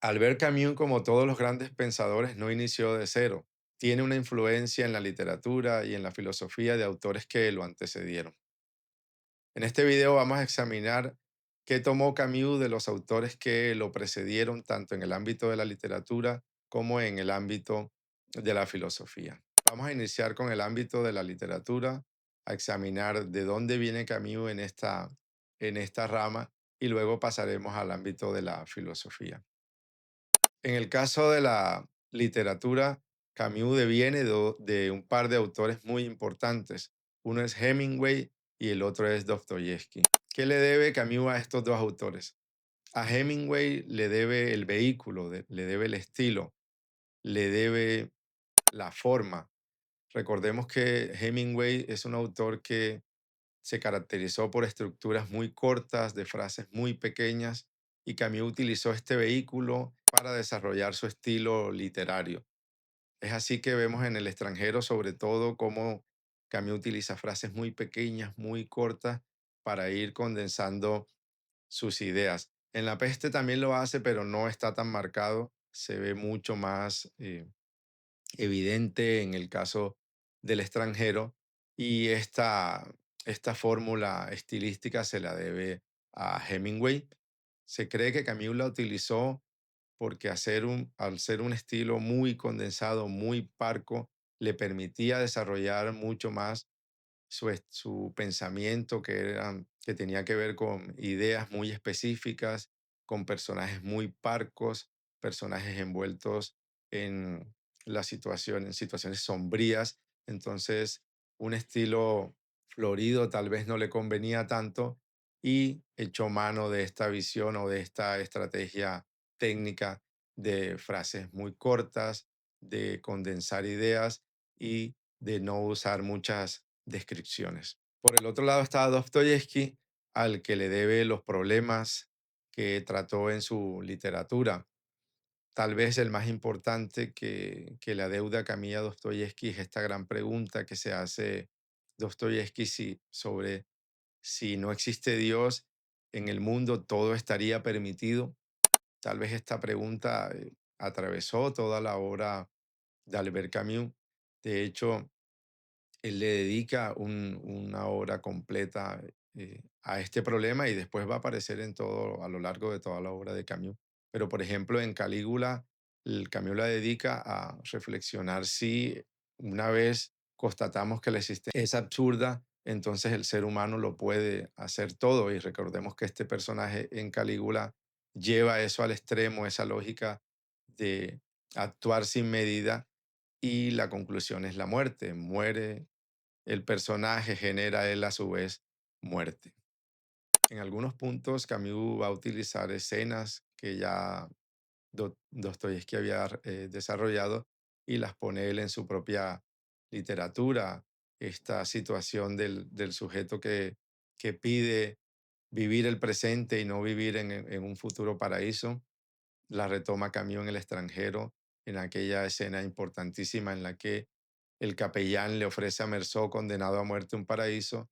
Albert Camus, como todos los grandes pensadores, no inició de cero. Tiene una influencia en la literatura y en la filosofía de autores que lo antecedieron. En este video vamos a examinar qué tomó Camus de los autores que lo precedieron, tanto en el ámbito de la literatura como en el ámbito de la filosofía. Vamos a iniciar con el ámbito de la literatura, a examinar de dónde viene Camus en esta rama y luego pasaremos al ámbito de la filosofía. En el caso de la literatura, Camus deviene de un par de autores muy importantes. Uno es Hemingway y el otro es Dostoyevsky. ¿Qué le debe Camus a estos dos autores? A Hemingway le debe el vehículo, le debe el estilo, le debe la forma. Recordemos que Hemingway es un autor que se caracterizó por estructuras muy cortas, de frases muy pequeñas, y Camus utilizó este vehículo para desarrollar su estilo literario. Es así que vemos en el extranjero, sobre todo, cómo Camus utiliza frases muy pequeñas, muy cortas, para ir condensando sus ideas. En La Peste también lo hace, pero no está tan marcado. Se ve mucho más evidente en el caso del extranjero y esta fórmula estilística se la debe a Hemingway. Se cree que Camus la utilizó porque al ser un estilo muy condensado, muy parco, le permitía desarrollar mucho más su pensamiento, que tenía que ver con ideas muy específicas, con personajes muy parcos, personajes envueltos en en situaciones sombrías. Entonces, un estilo florido tal vez no le convenía tanto y echó mano de esta visión o de esta estrategia técnica de frases muy cortas, de condensar ideas y de no usar muchas descripciones. Por el otro lado está Dostoyevsky, al que le debe los problemas que trató en su literatura. Tal vez el más importante que le adeuda Camilla Dostoyevsky es esta gran pregunta que se hace Dostoyevsky sobre si no existe Dios en el mundo, todo estaría permitido. Tal vez esta pregunta atravesó toda la obra de Albert Camus. De hecho, él le dedica una obra completa a este problema y después va a aparecer a lo largo de toda la obra de Camus. Pero, por ejemplo, en Calígula, el Camus la dedica a reflexionar si una vez constatamos que la existencia es absurda, entonces el ser humano lo puede hacer todo. Y recordemos que este personaje en Calígula lleva eso al extremo, esa lógica de actuar sin medida, y la conclusión es la muerte. Muere el personaje, genera él a su vez muerte. En algunos puntos Camus va a utilizar escenas que ya Dostoyevsky había desarrollado y las pone él en su propia literatura. Esta situación del sujeto que pide vivir el presente y no vivir en un futuro paraíso, la retoma Camus en El extranjero, en aquella escena importantísima en la que el capellán le ofrece a Meursault, condenado a muerte, un paraíso,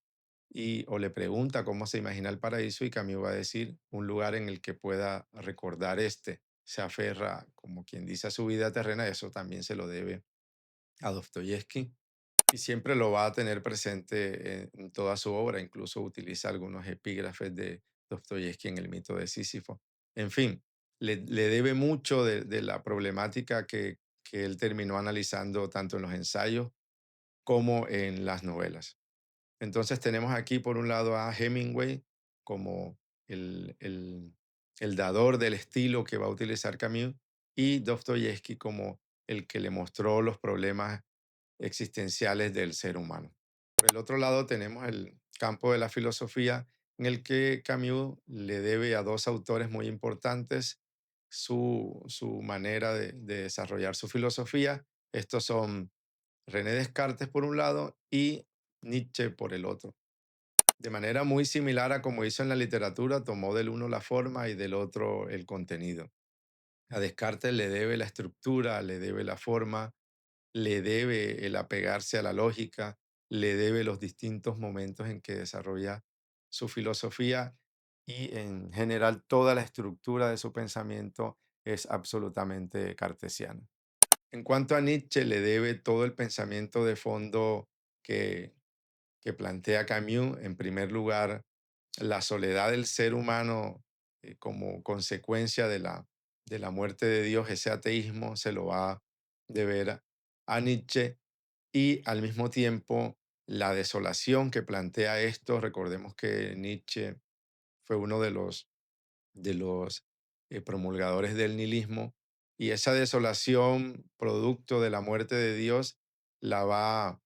o le pregunta cómo se imagina el paraíso, y Camus va a decir un lugar en el que pueda recordar se aferra, como quien dice, a su vida terrena. Eso también se lo debe a Dostoyevsky y siempre lo va a tener presente en toda su obra. Incluso utiliza algunos epígrafes de Dostoyevsky en El mito de Sísifo. En fin, le debe mucho de la problemática que él terminó analizando tanto en los ensayos como en las novelas. Entonces tenemos aquí por un lado a Hemingway como el dador del estilo que va a utilizar Camus, y Dostoyevsky como el que le mostró los problemas existenciales del ser humano. Por el otro lado tenemos el campo de la filosofía, en el que Camus le debe a dos autores muy importantes su manera de desarrollar su filosofía. Estos son René Descartes por un lado y Nietzsche por el otro. De manera muy similar a como hizo en la literatura, tomó del uno la forma y del otro el contenido. A Descartes le debe la estructura, le debe la forma, le debe el apegarse a la lógica, le debe los distintos momentos en que desarrolla su filosofía y en general toda la estructura de su pensamiento es absolutamente cartesiano. En cuanto a Nietzsche, le debe todo el pensamiento de fondo que, que plantea Camus. En primer lugar, la soledad del ser humano como consecuencia de la muerte de Dios, ese ateísmo se lo va a deber a Nietzsche, y al mismo tiempo la desolación que plantea esto. Recordemos que Nietzsche fue uno de los promulgadores del nihilismo, y esa desolación producto de la muerte de Dios la va,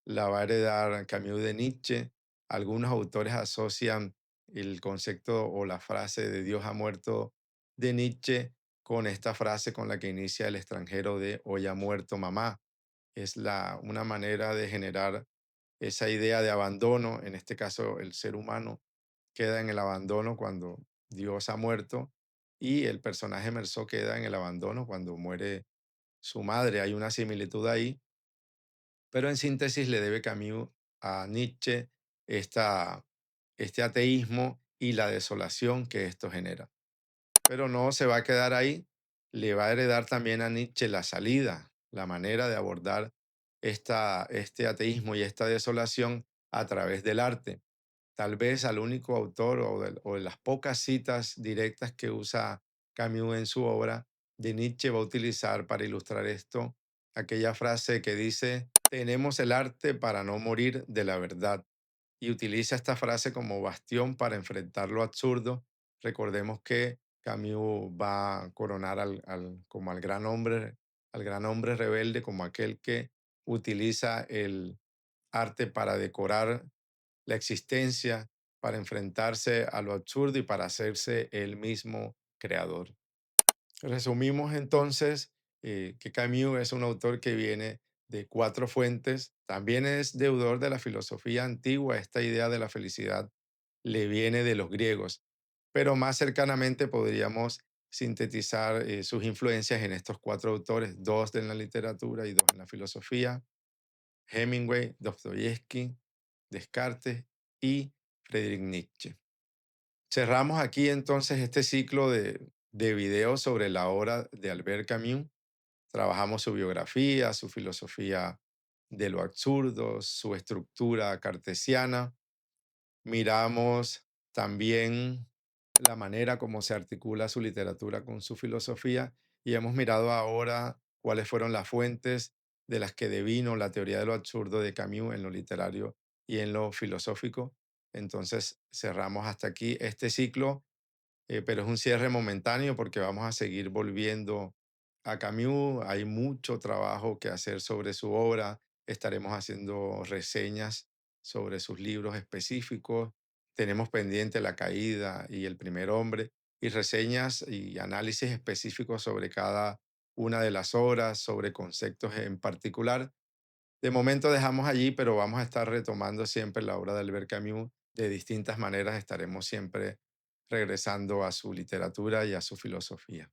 la va a heredar Camus de Nietzsche. Algunos autores asocian el concepto o la frase de Dios ha muerto de Nietzsche con esta frase con la que inicia El extranjero de hoy ha muerto mamá. Es una manera de generar esa idea de abandono. En este caso, el ser humano queda en el abandono cuando Dios ha muerto, y el personaje Meursault queda en el abandono cuando muere su madre. Hay una similitud ahí, pero en síntesis le debe Camus a Nietzsche esta, este ateísmo y la desolación que esto genera. Pero no se va a quedar ahí, le va a heredar también a Nietzsche la salida, la manera de abordar este ateísmo y esta desolación a través del arte. Tal vez al único autor o de las pocas citas directas que usa Camus en su obra, de Nietzsche va a utilizar para ilustrar esto aquella frase que dice, tenemos el arte para no morir de la verdad, y utiliza esta frase como bastión para enfrentar lo absurdo. Recordemos que Camus va a coronar como al gran hombre rebelde, como aquel que utiliza el arte para decorar la existencia, para enfrentarse a lo absurdo y para hacerse él mismo creador. Resumimos entonces que Camus es un autor que viene de cuatro fuentes. También es deudor de la filosofía antigua. Esta idea de la felicidad le viene de los griegos, pero más cercanamente podríamos sintetizar sus influencias en estos cuatro autores, dos en la literatura y dos en la filosofía: Hemingway, Dostoyevsky, Descartes y Friedrich Nietzsche. Cerramos aquí entonces este ciclo de videos sobre la obra de Albert Camus. Trabajamos su biografía, su filosofía de lo absurdo, su estructura cartesiana. Miramos también la manera como se articula su literatura con su filosofía, y hemos mirado ahora cuáles fueron las fuentes de las que devino la teoría de lo absurdo de Camus en lo literario y en lo filosófico. Entonces cerramos hasta aquí este ciclo, pero es un cierre momentáneo porque vamos a seguir volviendo a Camus. Hay mucho trabajo que hacer sobre su obra. Estaremos haciendo reseñas sobre sus libros específicos. Tenemos pendiente La caída y El primer hombre, y reseñas y análisis específicos sobre cada una de las obras, sobre conceptos en particular. De momento dejamos allí, pero vamos a estar retomando siempre la obra de Albert Camus. De distintas maneras estaremos siempre regresando a su literatura y a su filosofía.